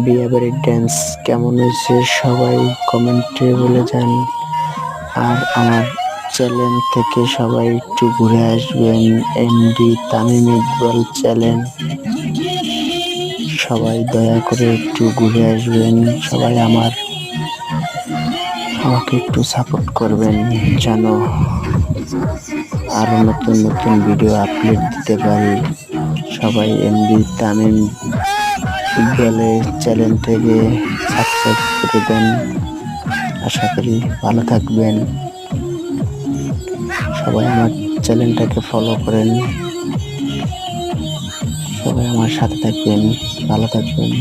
বিয়েবাড়ির ড্যান্স কেমন হয়েছে সবাই কমেন্টে বলে যান। আর আমার চ্যানেল থেকে সবাই একটু ঘুরে আসবেন, এমডি তামিম ইকবাল চ্যানেল। সবাই দয়া করে একটু ঘুরে আসবেন, সবাই আমাকে একটু সাপোর্ট করবেন যেন আরো নতুন নতুন ভিডিও আপলোড দিতে পারি। সবাই এমডি তামিম ইকবালের চ্যানেলটাকে সাবস্ক্রাইব করে দেন। আশা করি ভালো থাকবেন। সবাই আমার চ্যানেলটাকে ফলো করেন, সবাই আমার সাথে থাকবেন, ভালো থাকবেন।